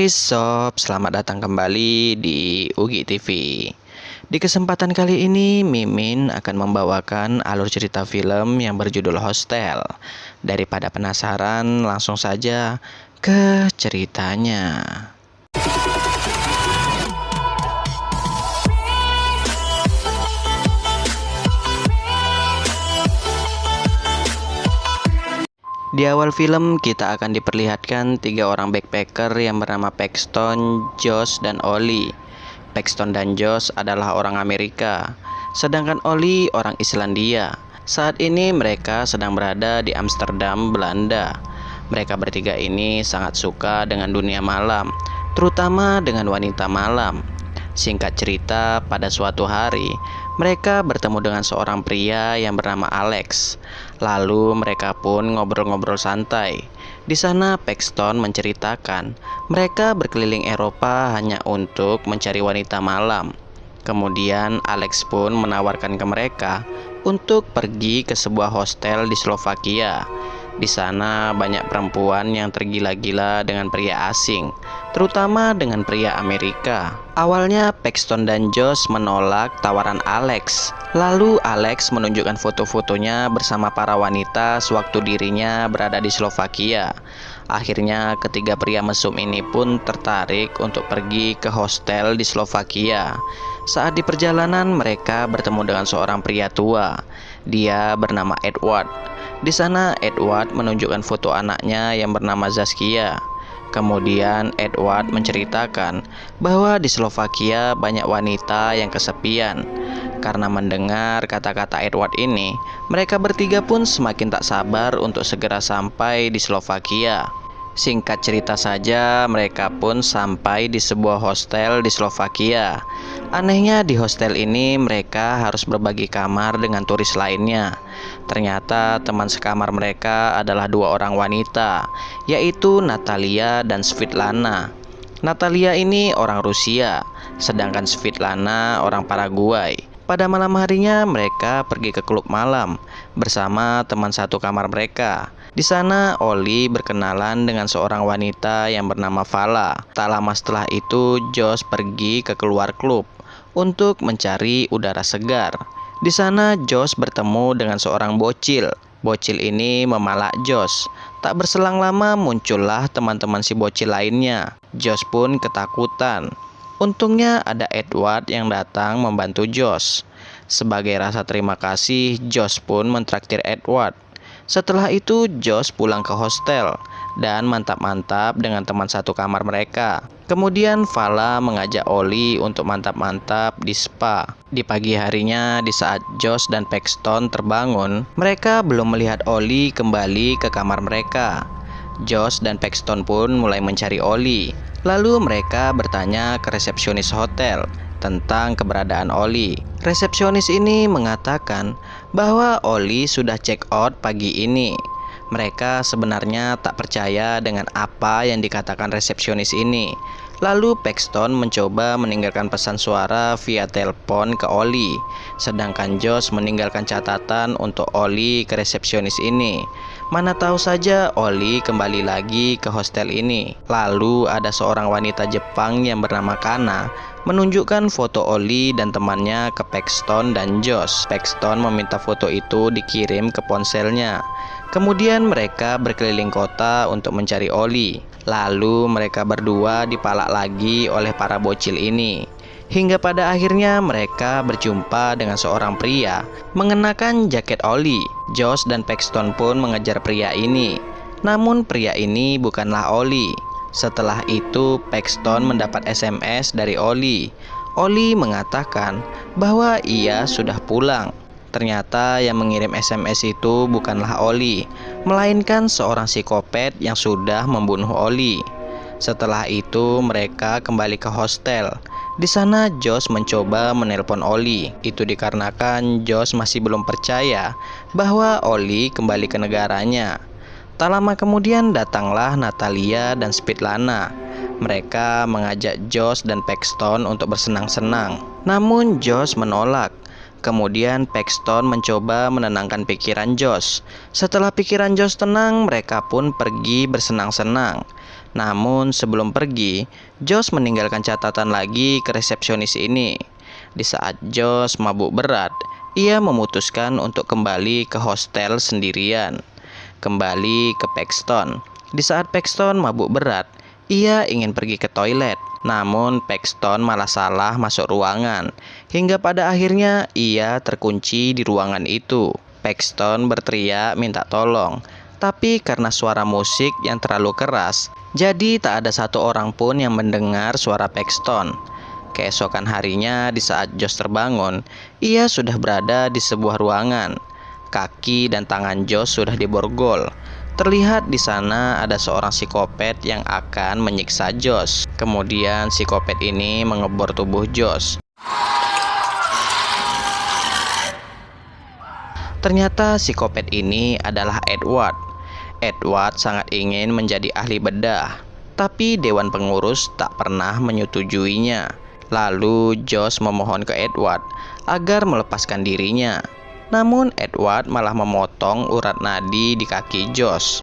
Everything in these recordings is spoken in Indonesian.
Hai sob, selamat datang kembali di Ugi TV. Di kesempatan kali ini, Mimin akan membawakan alur cerita film yang berjudul Hostel. Daripada penasaran, langsung saja ke ceritanya. Di awal film kita akan diperlihatkan tiga orang backpacker yang bernama Paxton, Josh, dan Ollie. Paxton dan Josh adalah orang Amerika, sedangkan Ollie orang Islandia. Saat ini mereka sedang berada di Amsterdam, Belanda. Mereka bertiga ini sangat suka dengan dunia malam, terutama dengan wanita malam. Singkat cerita, pada suatu hari, mereka bertemu dengan seorang pria yang bernama Alex. Lalu mereka pun ngobrol-ngobrol santai. Di sana Paxton menceritakan mereka berkeliling Eropa hanya untuk mencari wanita malam. Kemudian Alex pun menawarkan ke mereka untuk pergi ke sebuah hostel di Slovakia. Di sana banyak perempuan yang tergila-gila dengan pria asing, terutama dengan pria Amerika. Awalnya Paxton dan Josh menolak tawaran Alex. Lalu Alex menunjukkan foto-fotonya bersama para wanita sewaktu dirinya berada di Slovakia. Akhirnya ketiga pria mesum ini pun tertarik untuk pergi ke hostel di Slovakia. Saat di perjalanan mereka bertemu dengan seorang pria tua. Dia bernama Edward. Di sana Edward menunjukkan foto anaknya yang bernama Zaskia. Kemudian Edward menceritakan bahwa di Slovakia banyak wanita yang kesepian. Karena mendengar kata-kata Edward ini, mereka bertiga pun semakin tak sabar untuk segera sampai di Slovakia. Singkat cerita saja, mereka pun sampai di sebuah hostel di Slovakia. Anehnya di hostel ini mereka harus berbagi kamar dengan turis lainnya. Ternyata teman sekamar mereka adalah dua orang wanita, yaitu Natalia dan Svetlana. Natalia ini orang Rusia, sedangkan Svetlana orang Paraguay. Pada malam harinya mereka pergi ke klub malam bersama teman satu kamar mereka. Di sana Ollie berkenalan dengan seorang wanita yang bernama Vala. Tak lama setelah itu Josh pergi ke keluar klub untuk mencari udara segar. Di sana Josh bertemu dengan seorang bocil. Bocil ini memalak Josh. Tak berselang lama muncullah teman-teman si bocil lainnya. Josh pun ketakutan. Untungnya ada Edward yang datang membantu Josh. Sebagai rasa terima kasih, Josh pun mentraktir Edward. Setelah itu Josh pulang ke hostel dan mantap-mantap dengan teman satu kamar mereka. Kemudian Vala mengajak Ollie untuk mantap-mantap di spa. Di pagi harinya, di saat Josh dan Paxton terbangun, mereka belum melihat Ollie kembali ke kamar mereka. Josh dan Paxton pun mulai mencari Ollie. Lalu mereka bertanya ke resepsionis hotel tentang keberadaan Ollie. Resepsionis ini mengatakan bahwa Ollie sudah check out pagi ini. Mereka sebenarnya tak percaya dengan apa yang dikatakan resepsionis ini. Lalu Paxton mencoba meninggalkan pesan suara via telepon ke Ollie, sedangkan Josh meninggalkan catatan untuk Ollie ke resepsionis ini. Mana tahu saja Ollie kembali lagi ke hostel ini. Lalu ada seorang wanita Jepang yang bernama Kana menunjukkan foto Ollie dan temannya ke Paxton dan Josh. Paxton meminta foto itu dikirim ke ponselnya. Kemudian mereka berkeliling kota untuk mencari Ollie. Lalu mereka berdua dipalak lagi oleh para bocil ini. Hingga pada akhirnya mereka berjumpa dengan seorang pria mengenakan jaket Ollie. Josh dan Paxton pun mengejar pria ini. Namun pria ini bukanlah Ollie. Setelah itu Paxton mendapat SMS dari Ollie. Ollie mengatakan bahwa ia sudah pulang. Ternyata yang mengirim SMS itu bukanlah Ollie, melainkan seorang psikopat yang sudah membunuh Ollie. Setelah itu mereka kembali ke hostel. Di sana Josh mencoba menelpon Ollie. Itu dikarenakan Josh masih belum percaya bahwa Ollie kembali ke negaranya. Tak lama kemudian datanglah Natalia dan Svetlana. Mereka mengajak Josh dan Paxton untuk bersenang-senang. Namun Josh menolak. Kemudian Paxton mencoba menenangkan pikiran Josh. Setelah pikiran Josh tenang, mereka pun pergi bersenang-senang. Namun sebelum pergi, Josh meninggalkan catatan lagi ke resepsionis ini. Di saat Josh mabuk berat, ia memutuskan untuk kembali ke hostel sendirian. Kembali ke Paxton. Di saat Paxton mabuk berat, ia ingin pergi ke toilet. Namun Paxton malah salah masuk ruangan. Hingga pada akhirnya ia terkunci di ruangan itu. Paxton berteriak minta tolong. Tapi karena suara musik yang terlalu keras, jadi tak ada satu orang pun yang mendengar suara Paxton. Keesokan harinya di saat Josh terbangun, ia sudah berada di sebuah ruangan. Kaki dan tangan Josh sudah diborgol. Terlihat di sana ada seorang psikopat yang akan menyiksa Josh. Kemudian psikopat ini mengebor tubuh Josh. Ternyata psikopat ini adalah Edward. Edward sangat ingin menjadi ahli bedah, tapi dewan pengurus tak pernah menyetujuinya. Lalu Josh memohon ke Edward agar melepaskan dirinya. Namun Edward malah memotong urat nadi di kaki Josh.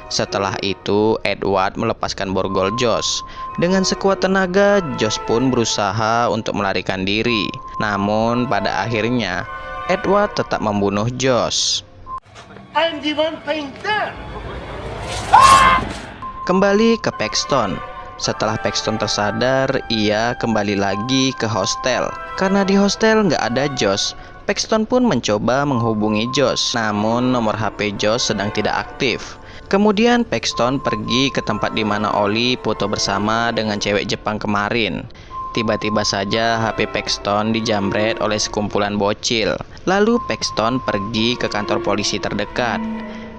Setelah itu Edward melepaskan borgol Josh. Dengan sekuat tenaga Josh pun berusaha untuk melarikan diri. Namun pada akhirnya Edward tetap membunuh Josh. Kembali ke Paxton. Setelah Paxton tersadar, ia kembali lagi ke hostel. Karena di hostel nggak ada Josh, Paxton pun mencoba menghubungi Josh. Namun nomor HP Josh sedang tidak aktif. Kemudian Paxton pergi ke tempat di mana Oli foto bersama dengan cewek Jepang kemarin. Tiba-tiba saja HP Paxton dijamret oleh sekumpulan bocil. Lalu Paxton pergi ke kantor polisi terdekat.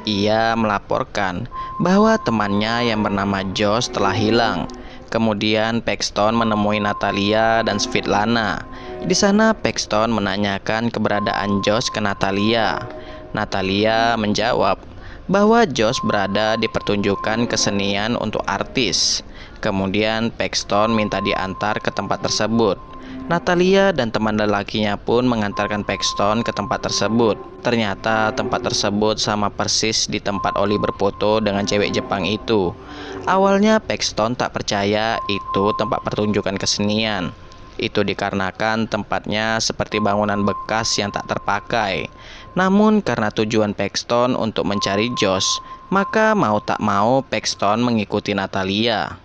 Ia melaporkan bahwa temannya yang bernama Josh telah hilang. Kemudian Paxton menemui Natalia dan Svetlana. Di sana Paxton menanyakan keberadaan Josh ke Natalia. Natalia menjawab bahwa Josh berada di pertunjukan kesenian untuk artis. Kemudian Paxton minta diantar ke tempat tersebut. Natalia dan teman lelakinya pun mengantarkan Paxton ke tempat tersebut. Ternyata tempat tersebut sama persis di tempat Oli berfoto dengan cewek Jepang itu. Awalnya Paxton tak percaya itu tempat pertunjukan kesenian. Itu dikarenakan tempatnya seperti bangunan bekas yang tak terpakai. Namun karena tujuan Paxton untuk mencari Josh, maka mau tak mau Paxton mengikuti Natalia.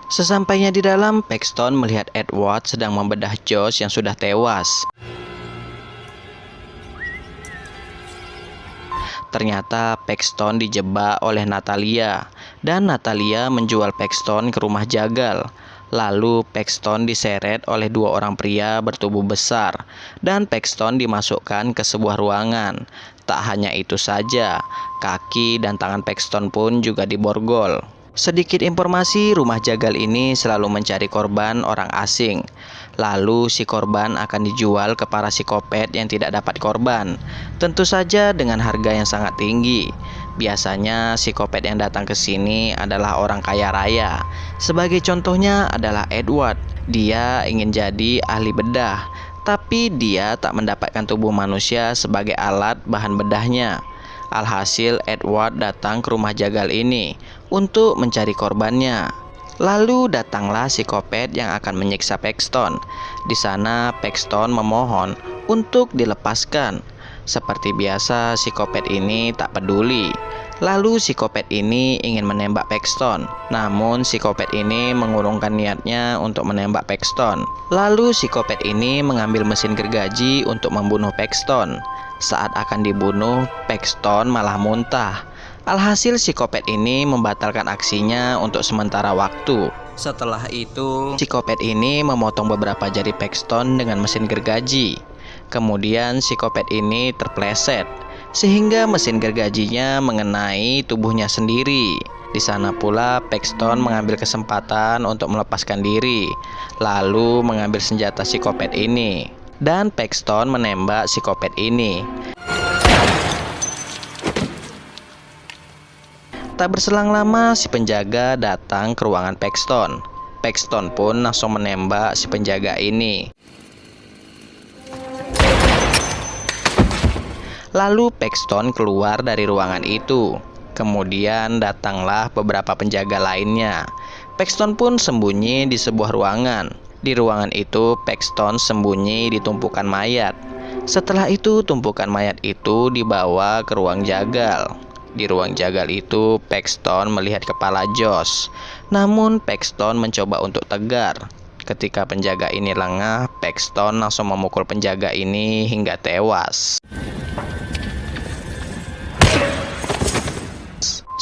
Sesampainya di dalam, Paxton melihat Edward sedang membedah Josh yang sudah tewas. Ternyata Paxton dijebak oleh Natalia, dan Natalia menjual Paxton ke rumah jagal. Lalu Paxton diseret oleh dua orang pria bertubuh besar, dan Paxton dimasukkan ke sebuah ruangan. Tak hanya itu saja, kaki dan tangan Paxton pun juga diborgol. Sedikit informasi, rumah jagal ini selalu mencari korban orang asing. Lalu si korban akan dijual ke para psikopat yang tidak dapat korban. Tentu saja dengan harga yang sangat tinggi. Biasanya psikopat yang datang ke sini adalah orang kaya raya. Sebagai contohnya adalah Edward. Dia ingin jadi ahli bedah, tapi dia tak mendapatkan tubuh manusia sebagai alat bahan bedahnya. Alhasil Edward datang ke rumah jagal ini untuk mencari korbannya. Lalu datanglah psikopat yang akan menyiksa Paxton. Di sana Paxton memohon untuk dilepaskan. Seperti biasa psikopat ini tak peduli. Lalu psikopat ini ingin menembak Paxton. Namun psikopat ini mengurungkan niatnya untuk menembak Paxton. Lalu psikopat ini mengambil mesin gergaji untuk membunuh Paxton. Saat akan dibunuh, Paxton malah muntah. Alhasil psikopat ini membatalkan aksinya untuk sementara waktu. Setelah itu, psikopat ini memotong beberapa jari Paxton dengan mesin gergaji. Kemudian psikopat ini terpleset, sehingga mesin gergajinya mengenai tubuhnya sendiri. Di sana pula Paxton mengambil kesempatan untuk melepaskan diri, lalu mengambil senjata psikopat ini. Dan Paxton menembak psikopat ini. Tak berselang lama si penjaga datang ke ruangan Paxton. Paxton pun langsung menembak si penjaga ini. Lalu Paxton keluar dari ruangan itu. Kemudian datanglah beberapa penjaga lainnya. Paxton pun sembunyi di sebuah ruangan. Di ruangan itu Paxton sembunyi di tumpukan mayat. Setelah itu tumpukan mayat itu dibawa ke ruang jagal. Di ruang jagal itu Paxton melihat kepala Josh. Namun Paxton mencoba untuk tegar. Ketika penjaga ini lengah, Paxton langsung memukul penjaga ini hingga tewas.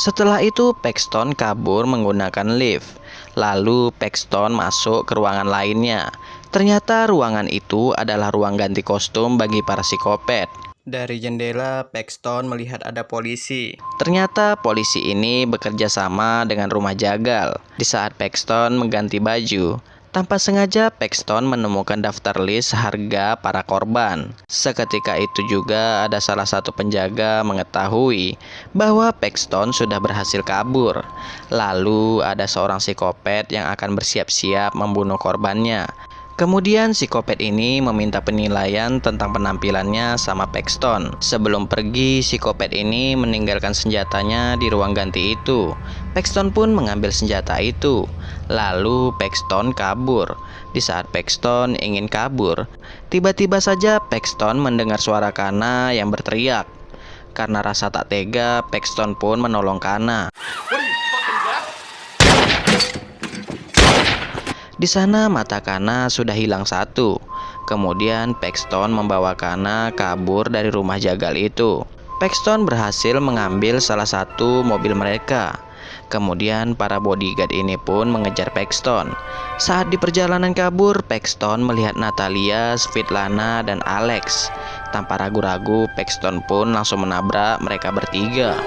Setelah itu Paxton kabur menggunakan lift. Lalu Paxton masuk ke ruangan lainnya. Ternyata ruangan itu adalah ruang ganti kostum bagi para psikopat. Dari jendela Paxton melihat ada polisi. Ternyata polisi ini bekerja sama dengan rumah jagal. Di saat Paxton mengganti baju, tanpa sengaja Paxton menemukan daftar list harga para korban. Seketika itu juga ada salah satu penjaga mengetahui bahwa Paxton sudah berhasil kabur. Lalu ada seorang psikopat yang akan bersiap-siap membunuh korbannya. Kemudian psikopat ini meminta penilaian tentang penampilannya sama Paxton. Sebelum pergi, psikopat ini meninggalkan senjatanya di ruang ganti itu. Paxton pun mengambil senjata itu. Lalu Paxton kabur. Di saat Paxton ingin kabur, tiba-tiba saja Paxton mendengar suara Kana yang berteriak. Karena rasa tak tega, Paxton pun menolong Kana. Di sana mata Kana sudah hilang satu. Kemudian Paxton membawa Kana kabur dari rumah jagal itu. Paxton berhasil mengambil salah satu mobil mereka. Kemudian para bodyguard ini pun mengejar Paxton. Saat di perjalanan kabur, Paxton melihat Natalia, Svetlana, dan Alex. Tanpa ragu-ragu, Paxton pun langsung menabrak mereka bertiga.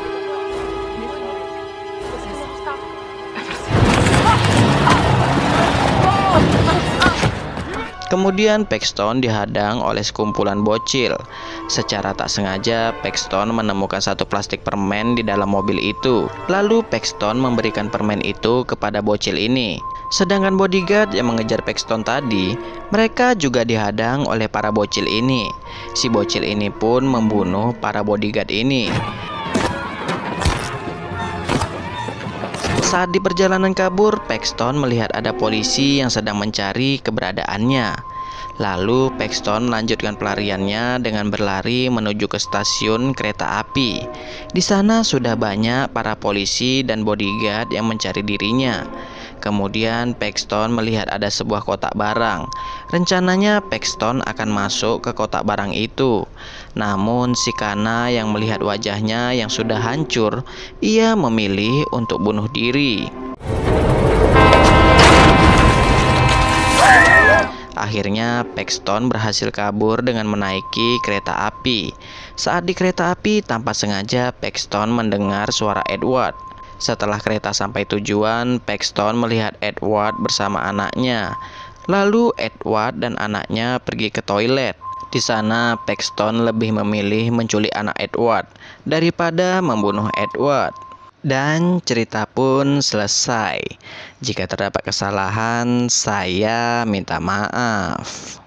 Kemudian Paxton dihadang oleh sekumpulan bocil. Secara tak sengaja, Paxton menemukan satu plastik permen di dalam mobil itu. Lalu Paxton memberikan permen itu kepada bocil ini. Sedangkan bodyguard yang mengejar Paxton tadi, mereka juga dihadang oleh para bocil ini. Si bocil ini pun membunuh para bodyguard ini. Saat di perjalanan kabur, Paxton melihat ada polisi yang sedang mencari keberadaannya. Lalu Paxton melanjutkan pelariannya dengan berlari menuju ke stasiun kereta api. Di sana sudah banyak para polisi dan bodyguard yang mencari dirinya. Kemudian Paxton melihat ada sebuah kotak barang. Rencananya Paxton akan masuk ke kotak barang itu. Namun si Kana yang melihat wajahnya yang sudah hancur, ia memilih untuk bunuh diri. Akhirnya Paxton berhasil kabur dengan menaiki kereta api. Saat di kereta api, tanpa sengaja Paxton mendengar suara Edward. Setelah kereta sampai tujuan, Paxton melihat Edward bersama anaknya. Lalu Edward dan anaknya pergi ke toilet. Di sana Paxton lebih memilih menculik anak Edward daripada membunuh Edward. Dan cerita pun selesai. Jika terdapat kesalahan, saya minta maaf.